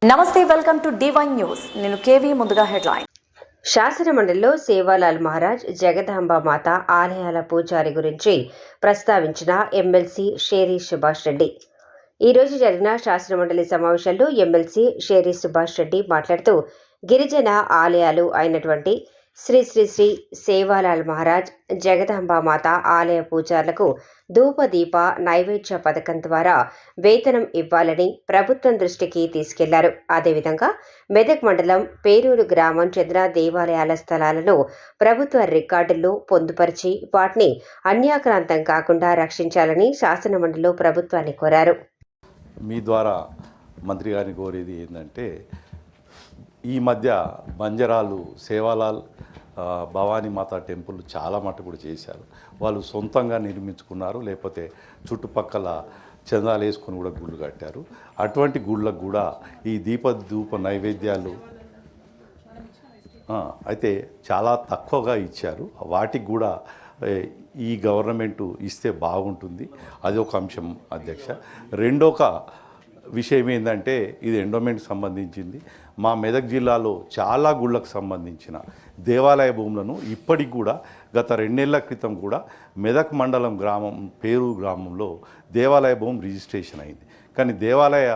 నమస్తే, welcome to D1 news. నేను KV. ముందుగా హెడ్లైన్. శాసనమండలిలో సేవాలాల్ మహారాజ్ జగదాంబ మాత ఆలయాల పూజారి గురించి ప్రస్తావించిన ఎమ్మెల్సీ షేరి సుభాష్ రెడ్డి. ఈ రోజు జరిగిన శాసనమండలి సమావేశంలో ఎమ్మెల్సీ షేరి సుభాష్ రెడ్డి మాట్లాడుతూ, గిరిజన ఆలయాలు అయినటువంటి శ్రీ శ్రీ శ్రీ సేవాలాల్ మహారాజ్ జగదాంబ మాత ఆలయ పూజారులకు ధూపదీప నైవేద్య పథకం ద్వారా వేతనం ఇవ్వాలని ప్రభుత్వం దృష్టికి తీసుకెళ్లారు. అదేవిధంగా మెదక్ మండలం పేరూరు గ్రామం చెందిన దేవాలయాల స్థలాలను ప్రభుత్వ రికార్డుల్లో పొందుపరిచి వాటిని అన్యాక్రాంతం కాకుండా రక్షించాలని శాసనమండలిలో ప్రభుత్వాన్ని కోరారు. మీ ద్వారా మంత్రి గారిని కోరేది ఏంటంటే, ఈ మధ్య బంజరాలు సేవాలాల్ భవానీమాత టెంపుల్ చాలా మటుకు కూడా చేశారు. వాళ్ళు సొంతంగా నిర్మించుకున్నారు, లేకపోతే చుట్టుపక్కల చందాలు వేసుకొని కూడా గుళ్ళు కట్టారు. అటువంటి గుళ్ళకు కూడా ఈ ధూప నైవేద్యాలు అయితే చాలా తక్కువగా ఇచ్చారు. వాటికి కూడా ఈ గవర్నమెంటు ఇస్తే బాగుంటుంది. అది ఒక అంశం అధ్యక్ష. రెండొక విషయం ఏంటంటే, ఇది ఎండోమెంట్కి సంబంధించింది. మా మెదక్ జిల్లాలో చాలా గుళ్ళకు సంబంధించిన దేవాలయ భూములను ఇప్పటికి కూడా గత 2 నెలల క్రితం కూడా మెదక్ మండలం పేరూరు గ్రామంలో దేవాలయ భూమి రిజిస్ట్రేషన్ అయింది. కానీ దేవాలయ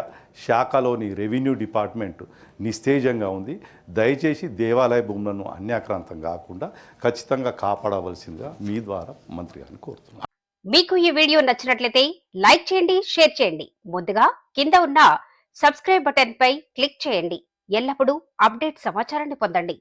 శాఖలోని రెవెన్యూ డిపార్ట్మెంట్ నిస్తేజంగా ఉంది. దయచేసి దేవాలయ భూములను అన్యాక్రాంతం కాకుండా ఖచ్చితంగా కాపాడవలసిందిగా మీ ద్వారా మంత్రి గారిని కోరుతున్నాను. మీకు ఈ వీడియో నచ్చినట్లయితే లైక్ చేయండి, షేర్ చేయండి. ముందుగా కింద ఉన్న సబ్స్క్రైబ్ బటన్ పై క్లిక్ చేయండి. ఎల్లప్పుడూ అప్డేట్ సమాచారాన్ని పొందండి.